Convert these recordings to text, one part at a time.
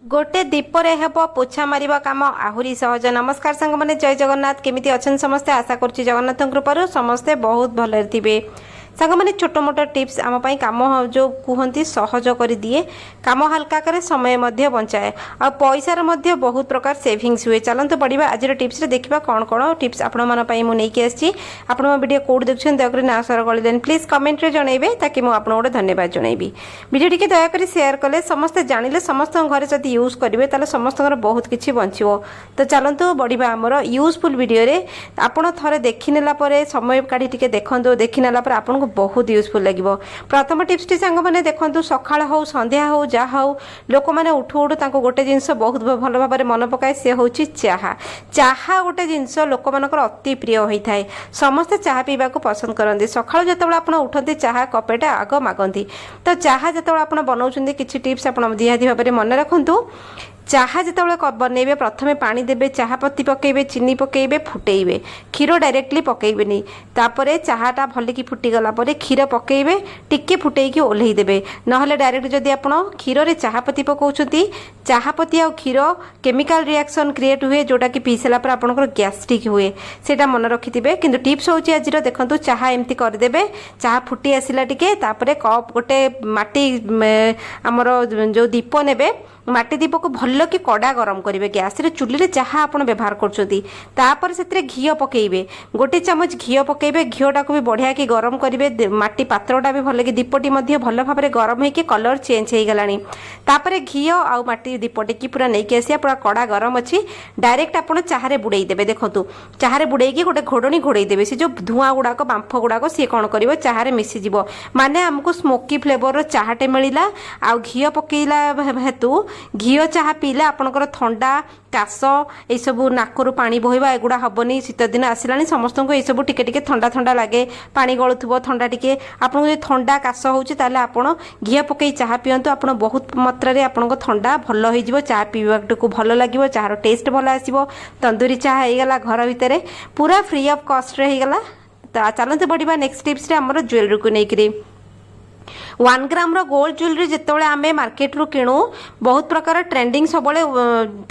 गोटे दीपरे हेब पोछा मारिबा काम आहुरी सहज। नमस्कार सांग माने, जय जगन्नाथ। केमिति अछन समस्ते? आशा करछि जगन्नाथ कृपारु समस्ते बहुत भले थिबे। सांग माने छोट मोट टिप्स आम पाई काम जो कहती सहज कर दिए, काम हल्का करे, समय मध्य बंचाए और पैसार मध्य बहुत प्रकार सेविंग्स हुए। चलते बढ़िया आज टिप्स देखा कौन कौन टिप्स आपंपाई मुझे आसी। आप वीडियो कौट देखते दयाकोरी ना सर गलिदेन प्लीज कमेंट रे जनइबे, ताकि मुझे गोटे धन्यवाद जनइबी। वीडियो टी दयाकोरी शेयर कले समस्ते जानिले, समस्त घर जब यूज करेंगे ताले समस्त बहुत किसी बचो। तो चलतु बढ़िया आमर यूजफुल वीडियो रे आपड़ थे देखने समय काढ़ी टे देखो, देखने आपको बहुत यूजफुल लगे। प्रथम टिप्स टी सांग मैंने देखो, सकाळ हो संध्या हो जहाँ हो लोक मैंने उठू उठू तांको गोटे जिनस बहुत भल भाव में मन पकाए, सी हूँ चाहा। चाहा गोटे जिनस लोक मानकर अति प्रिय होता है, समस्ते चाहा पीवा पसंद करते। सकाळ जो आप उठते चाहा कपेटा आग मागती। तो चाहा जो आप बनाऊँ किसी टिप्स आप निहाती भाव में मन रखु। चाहा जो बनइबे प्रथमे पानी देबे, चाहा पत्ती पकेबे, चीनी पकेबे, फुटेबे, क्षीर डायरेक्टली पकेबेनी। तापरे चाहाटा भलिकी फुटीगला परे क्षीर पकेबे, टिके फुटेकी ओल्हेई देबे। नहले डायरेक्ट जदि आपण क्षीर रे चाहा पत्ती पकाउछंती, चाहा पत्ती आ क्षीर केमिकल रिएक्शन क्रिएट हुए, जोटा कि पी सारा पर आपनकर गैस्ट्रिक हुए। सेटा मन रखिथिबे। किंतु टिप्स होची आजिर देखंतु, चाहा एम्ति कर देबे। चाहा फुटी आसिला टिके, तापरे कप गोटे माटी हमर जो दीप नेबे, माटी दीप को भल कि कड़ा गरम करेंगे। गैस रे चुली रे जहाँ आप व्यवहार कर से घी पकेबे, गोटे चामच घी पकेबे। घीटा को भी बढ़िया कि गरम करेंगे। माटी पात्रटा भी भल कि दीपटी भल भाव में गरम होकर कलर चेंज हो गलानी। तापर घी आ माटी दीपटी की पूरा नहीं आसिया, पूरा कड़ा गरम अच्छी। डायरेक्ट आप चाहे बुड़े देवे। देखो चाहे बुड़े गोटे घोड़नी घोड़े देवे। से जो धुआं गुड़ाक बांफ गुड़ाक सी कौन कर चाहे मिसीज, माने आमको स्मोकी फ्लेवर चाहाटे मिलला। आ घी पकेला हेतु घी चाहा पीले आपनकर थंडा काश ये सब नाकरू पानी बहवा एगुड़ा हेनी। शीत दिन आसला समस्त को सब टिके थंडा थंडा लगे, पानी गलुव थंडा टिके। आपको जो थंडा काश होता आप घी पकई चाहा पींतु, आप बहुत मात्रा आपन थंडा भल हो। चाहा पीवाटा को भल लगे, चाहार टेस्ट भल आसो। तंदूरी चाहा होगला घर भितर पूरा फ्री ऑफ कॉस्ट रे होगला। तो चलते बढ़िया नेक्स्ट टिप्स रे हमर ज्वेलरी को लेकर 1 ग्राम गोल्ड ज्वेलरी जितेबाला आम मार्केट रू किणु, बहुत प्रकार ट्रेंडिंग सब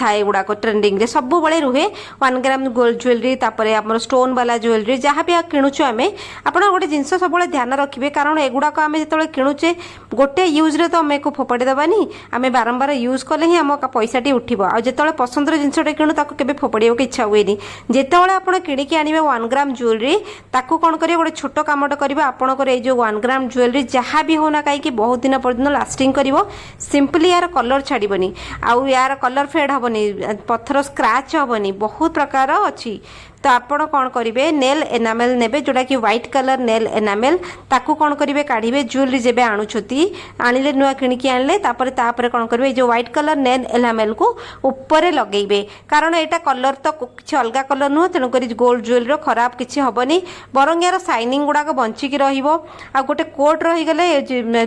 थाए गुड़ाक ट्रेंडिंग रे सब बड़े रुहे। 1 ग्राम गोल्ड ज्वेलरी, तापर आम स्टोन वाला ज्वेलरी जहाँ भी किणुचु आम आप गोटे जिनस सब ध्यान रखिए। कारण एगुड़ाक आम जो किणुचे गोटे यूज रे तो आम को फोपाड़ी देवानी, आम बारंबार यूज कले ही आम पैसाटी उठिबो। आ जिते पसंदर जिनसटे किणु ताको केबे फोपाड़िया को इच्छा हुएनी। जितेबाला आप किणिकी आनिबे 1 ग्राम ज्वेलरी, ताको कौन करिए गोटे छोट कामटा करिबे। आपनकर ए जो 1 ग्राम ज्वेलरी जहाँ भी होना कहीं बहुत दिन पर्यटन लास्टिंग करिवो। सिंपली यार कलर छाड़बनी, आउ यार कलर फेड हेबनी, पत्थर स्क्रैच हेबनी, बहुत प्रकार अच्छी। तो आपण कौन करेंगे, नेल एनामेल नेबे, जोटा कि व्हाइट कलर नेल एनामेल। ताकू कौन करेंगे, काढ़े ज्वेलरी जेबे आणुछती, आनिले नुआ किणिकी आनले, तापर कौन करेंगे, जो व्हाइट कलर नेल एनामेल को ऊपर लगेबे। कारण एटा कलर तो किसी अलग कलर नुह, तेणुक गोल्ड ज्वेलरी खराब किसी हेनी, बरं यार साइनिंग गुड़ाक बंचिकी रहिबो। आ गोटे कोट रहीगले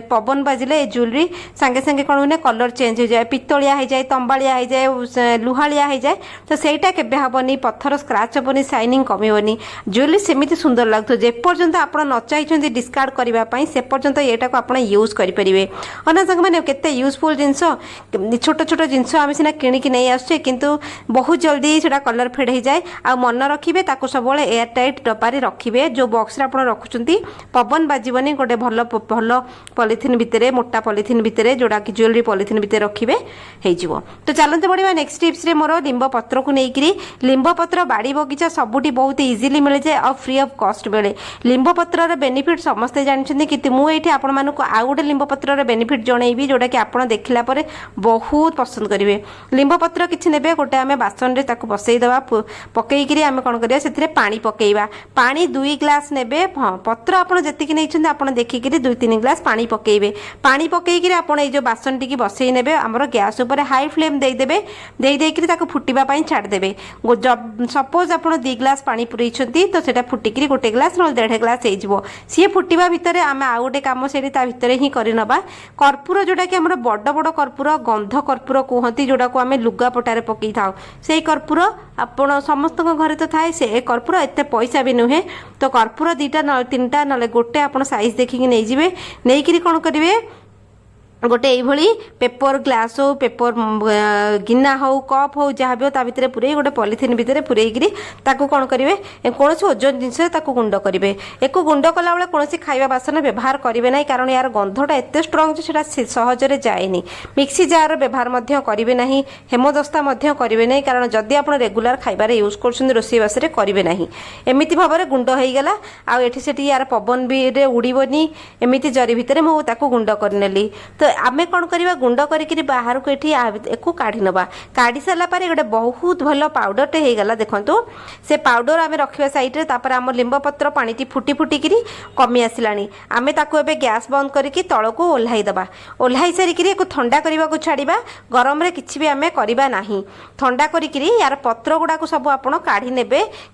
पवन बाजिले ज्वेलरी सांगे सांगे कौन हुए कलर चेंज हो जाए, पितलिया हो जाए, तंबालिया हो जाए, लुहालिया हो जाए। तो सहीटा केबे हेबनी, पत्थर स्क्रैच हेबनी, साइनिंग कमिबनी। ज्वेलरी सेमिति सुंदर लगतो। जेपर्यंत आप न चाहिए डिस्कार्ड करने से पर्यंत यहाँ को आप यूज करेंगे। अना संग मैंने केते यूजफुल जिनस, छोट छोट जिनस आम सीना किणिकी नहीं आसुचे, किंतु बहुत जल्दी से कलर फेड हो जाए। आ मन रखिए सब एयर टाइट डब्बारे रखिए। जो बॉक्स आप रखुंट पवन बाजबनी, गोटे भल भल पॉलिथिन भितर, मोटा पॉलिथिन भितर, जोड़ा कि ज्वेलरी पॉलिथिन भितर रखिए हो। तो चलते बढ़िया नेक्स्ट टिप्स रे मोर लिंब पत्र को लेकर। लिंब पत्र बाड़ी बगीचा सबुठी बहुत इजिली मिल जाए और फ्री ऑफ कॉस्ट मिले। लिंब पत्र बेनिफिट समस्ते जानते, कि मुझे आपण मानक आउ गोटे लिंब पत्र बेनिफिट जनइबी, जोटा कि आप देखला परे बहुत पसंद करेंगे। लिंब पत्र किसी ने गोटे आम बासन रे ताको बसईदवा, पकईकि आम कौन करिया से पानी पकईवा। पानी 2 ग्लास नेबे। हाँ पत्र आपड़ जी नहीं आप देखिक 2-3 ग्लास पानी पकईबे। पानी पकईकि आपड़ ये बासन टी बसई ने आमर गैस उपर हाई फ्लेम देदेवे, देदेकि फुटापी छाड़देवे। सपोज आप 2 ग्लास पानी पुरई तो सेटा फुटिकी 1 ग्लास ना 1.5 ग्लास हो सी फुटा भितर आम आउ गोटे कम से भितर ही करनबा। कर्पूर जोटा कि आम बड़ बड़ कर्पूर, गंध कर्पूर कहती, जोटा को आम लुगापटारे पकई था, से कर्पूर आपण समस्त घरे तो थाए। से कर्पूर एत पैसा भी नुहे। तो कर्पूर 2टा 3टा ना गोटे आप साइज देखिकी नहीं जाए। नहीं कौन करेंगे, गोटे यही पेपर ग्लास हो पेपर गिना हो कप हो जहाँ भी हो ता भितर पूरे गोटे पॉलिथिन भितर पूरेकरी ताकू कौन करेंगे कौन ओजन जिनस गुंड करेंगे एक गुंड कला बेले कौन खाଇବା बासन व्यवहार करेंगे ना कारण यार गंधटा एत स्ट्रंग जो सहजरे जाएनि मिक्सी जार व्यवहार करेंगे ना हेमदस्ता करेंगे ना कारण जदि आप रेगुलर खाइबार यूज कर रोषेईबास करेंगे ना एमती भाव में गुंड हो गला आठी यार पवन भी उड़ीबनी एमती जरी भितर मुझे गुंड करनेली तो आमे कौन करवा गुंड करी बाहर को एक काढ़ी नवा काढ़ी सारा गोटे बहुत भल पाउडरटे हो गला देखो से पाउडर आम रखा सैड्रे आम लिंब पत्र पानी फुटी फुटिकी कमी आसला आम ताकू ए गैस बंद करके तल को ओह्लैदबा ओह्लै सारिक ठंडा करने को छाड़ा गरम रे किसी भी आम करवा ना ठंडा करी यार पत्र गुड़ाक सब आप काढ़ी ने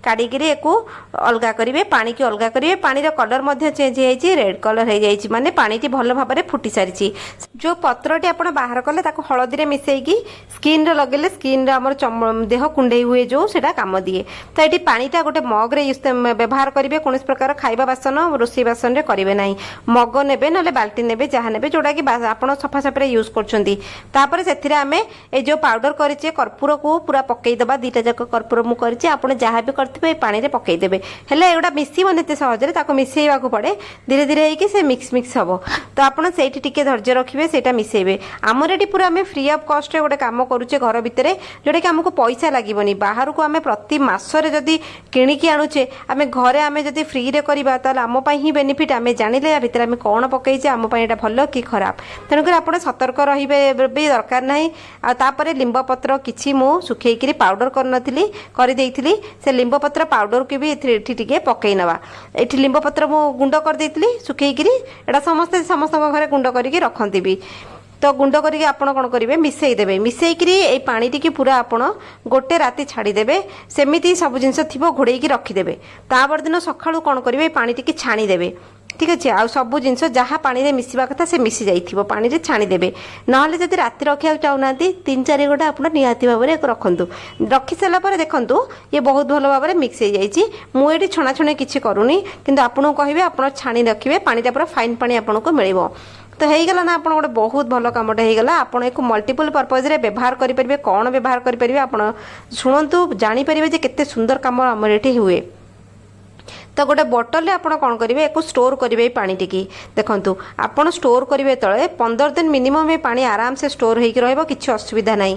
काढ़िक अलग करेंगे पानी की अलग करेंगे पानी कलर चेंज हो रेड कलर हो जाए माने पानी भल भाव में फुटी सारी जो पत्रटी आप बाहर कले हलदी मिसेकी स्किन लगेले स्किन देह कुंडे हुए जो सेटा काम दिए तो ये पानीटा गोटे मग्रे व्यवहार करेंगे कौन प्रकार खाଇବା बासन रोषेई बासन करेंगे ना मग ने ना बाल्टी ने जहाँ ने जोटा कि आप सफासफी यूज कर आम ये जो पाउडर करे कर्पूर को पूरा पकईदबा 2टा जाक कर्पूर मुझे आप जहाँ भी करते पानी में पकईदेवे हेल्ला एगुड़ा मिसबन एत सहजरे मिसेवा पड़े धीरे धीरे होगी मिक्स हम तो आपड़ से धैर्य रखिए से मिसेबे आमर ये पूरा आम फ्री ऑफ कॉस्ट गोटे कम करुचे घर भितर जोटा कि आमको पैसा लगभग बाहर को आम प्रति मासरे जदि किणिकी आणुचे आम घरे आम जदि फ्री रे करबा ताले आम पई ही बेनिफिट आम जानिले या भितर आम कौन पकईचे आम पई एटा भल कि खराब तेणुकर आप सतर्क रहिबे भी दरकार नाही तापर लिंब पत्र किछि मु सुखेइकरी पाउडर कर देइथिली से लिंब पत्र पाउडर के भी एठी टिके पकई नवा एठी लिंब पत्र मु गुंड कर देइथिली सुखेइकरी एटा समस्त घरे गुंड करके रखती भी तो गुंड करके आपण कौन करेंगे मिसेदेवे मिसेकरी ये पानी टी पूरा आपण गोटे राति छाड़ीदेवे सेमती सब जिनस थी घोड़े रखीदे तापर दिन सकाळू कौन करेंगे पानी टी छाणीदेवे ठीक अच्छे आ सब जिनस जहाँ पानी में मिसवा कथा से मिसी जाइए पानी में छाणीदेवे ना जब राति रखा चाहूना 3-4 घंटा आप निहाती भाव में रखु रखी सारापर देखूँ ये बहुत भल भाव में मिक्स हो जाइए मुझे छणाछणी किसी करूनी कि आपको कहे आप छाणी रखिए पानीटा पूरा फाइन पानी आपको मिल तो हो गला ना आप गोटे बहुत भल कमटे हो गला आप एक मल्टीपल पर्पज रे व्यवहार करेंगे कौन व्यवहार करेंगे आप शुणु जानीपर जे केते सुंदर कम आमर ये हुए तो गोटे बोतल आप कौन करेंगे एक स्टोर करेंगे पानी टी देखूँ आपड़ स्टोर करेंगे तले 15 दिन मिनिमम ये पानी आराम से स्टोर हो कि असुविधा ना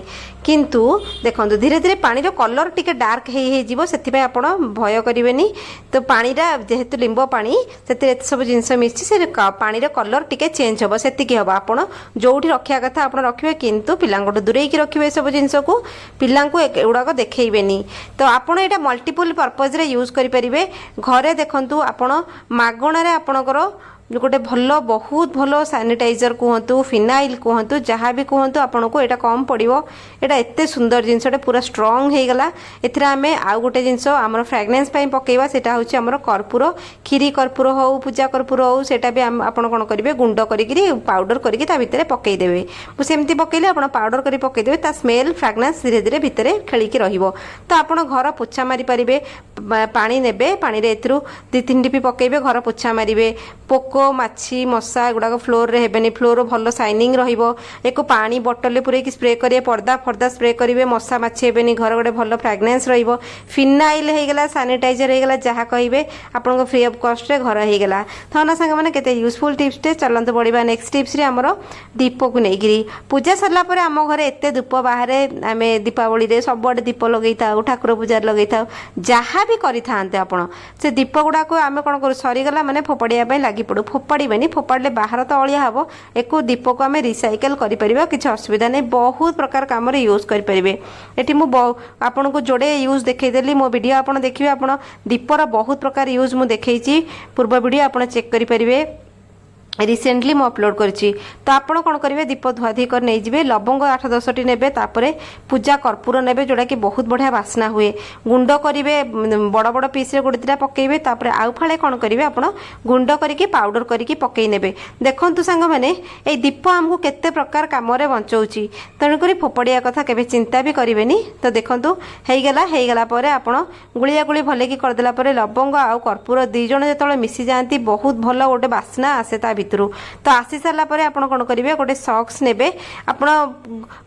किंतु देखो धीरे धीरे पानी कलर टिके डार्क से आप भय करेंगे तो पानीटा जेहेतु लिंब पानी से सब जिनस मिसी से पानी कलर टिके चेंज हम से हम आप जो रखा कथा आप रखिए किंतु पिला दूरे रखिए सब जिनस को पिला एगुड़ाक देखनी तो आपड़ यहाँ मल्टीपल पर्पज रे यूज करेंगे घर देखंतु आपण मागणारे आपणकर गोटे भल बहुत भल सैनिटाइजर कहतु फिनाइल कहतु जहाँ भी कहतु आपन को यहाँ कम पड़ो यहाँ एत सुंदर जिनसटे पूरा स्ट्रंग हो गला एथि आम आउ गोटे जिनस आम फ्रेगनेंस पकेवा सेटा हूँ आम कर्पूर खीरी कर्पूर हो पूजा कर्पूर हो सेटा भी आपन कौन करेंगे गुंड करी पाउडर करके भितर पकईदेवे सेमती पकईले आप पाउडर कर पकईदेवे ता स्मेल फ्रेगनेंस धीरे धीरे भितर खेलिकी रहिबो तो आपण घर पोछा मारी पारिबे पानी नेबे पानी रे एथरू 2-3 टिपी पकईबे घर पोछा मारिबे पोक माछी मशा गुड़ाक फ्लोर रे हेबेनी फ्लोर भल साइनिंग रहिबो एक पानी बोतल पूरे स्प्रे करेंगे पर्दा फर्दा स्प्रे करेंगे मशा माछी हेबेनी घर गोटे भल फ्रेगनेंस रहिबो फिनाइल हो गला सैनिटाइजर हो गला जहाँ कहे आपन फ्री ऑफ कॉस्ट रे घर हो गला तो ना सांग मैंने केते यूजफुल टिप्स टे चलते बढ़िया नेक्स्ट टिप्स रे हमर दीप को लेकिन पूजा सरला पर आम घर एत धूप बाहर आम दीपावली रे सबुआडे दीप लगे ठाकुर पूजा लगे जहाँ भी करें आप से दीप गुड़ाक आम कौन कर सरीगला मैंने फोपाड़ा लगी पड़ू फोपाड़े फोपाड़े बाहर तो अलिया हम एक दीप को आम रिसाइकल करें किसी असुविधा नहीं बहुत प्रकार कम यूज करेंगे ये आपन को जोड़े यूज देखईदेली मो वीडियो आप देखिए आप दीपर बहुत प्रकार यूज मुझे देखी पूर्व वीडियो आप चेक करेंगे रिसेंटली मु अपलोड करछि तो आपण कौन करेंगे दीप धुआधुई कर नहीं जी लवंग 8-10टी नेबे तापरे पूजा कर्पूर नेबे जोड़ा कि बहुत बढ़िया बास्ना हुए गुंड करेंगे बड़ बड़ पीस रे गोटे 2टा पकेबे तापरे आउ फाळे कौन करेंगे आपण गुंड करके पाउडर करके पकई नेबे देखंतु सांग माने ए दीप आमको केते प्रकार काम रे बंचौछि तेणुकरी फोपड़िया कथा केबे चिंता भी करेंगे तो देखंतु हेगला परे आपण गुलिया गुली भले की करदेला परे लवंग आउ कर्पूर 2 जण जेतले मिसी जांती बहुत भल गोटे बास्ना आसे ता भितर तो आसी सारा पर आप कौन करेंगे गोटे सक्स ने आप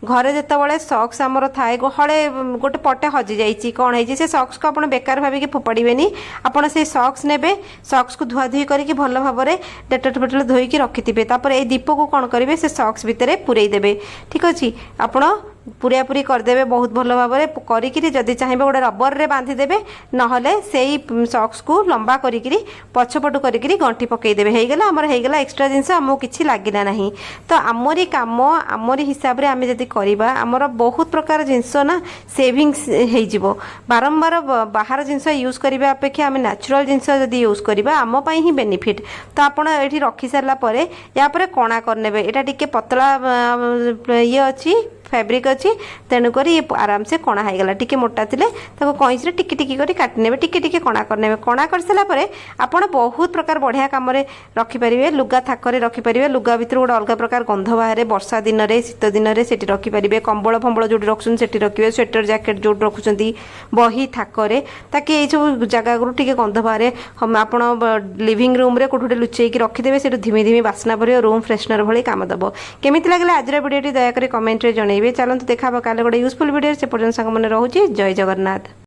घरे जिते सक्स आमर थाए हले गोटे पटे हजि जाइए कौन है से सक्स को आप बेकार भाविक फोपाड़े आपड़ से सक्स ने सक्स को धुआ धुई करके भल भाव में डेटल फेटल धोईकी रखिथे तापर ये दीप को कौन करेंगे से सक्स भितर पूरे देवे ठीक अच्छे आपण पूरा पूरी करदे बहुत भल भाव में करी चाहिए गोटे रबर रे बांधिदेवे नहले से सक्स को लंबा करी पछपटू करी गंठी पकईदेवे होगला आमर होगला एक्सट्रा जिनस आमको किसी लगिला ना तो आमरी कम आमरी हिसाब से आम जब करवा आमर बहुत प्रकार जिनस ना सेविंग्स हो बारंबार बाहर जिनस यूज करने अपेक्षा आम नेचुरल जिनस जदि यूज करवा आमपाई ही बेनिफिट तो आप रखी सारापर या कणा करने यहाँ टी पतला ये अच्छी फैब्रिक अच्छी तेणुक ये आराम से कणा होगला टी मोटा थे कईचे टिकी टिकी कर काटने टिके कणा करने कणा कर सारापर आपड़ बहुत प्रकार बढ़िया कम रखिपारे लुगा थाकर रखिपारे लुगा भितर गोटे अलग प्रकार गंध बाहर वर्षा दिन में शीत दिन में से रखिपारे कंबल फंबल जो रखुन से रखिए स्वेटर जैकेट जो रखुंट बही थाकर ताकि ये सब जगह टे गंध बाहर आप लिविंग रूम रे कोठे लुचेक रखिदेवे से धीमे धीमे बास्ना भर रूम फ्रेशनर भाई काम दब केमी लगे आज भिडियो दयाकोरी कमेंट रे जन चलते देखा काले गोटे यूजफुल वीडियो से पर्यटन सांग मैंने रोचे जय जगन्नाथ।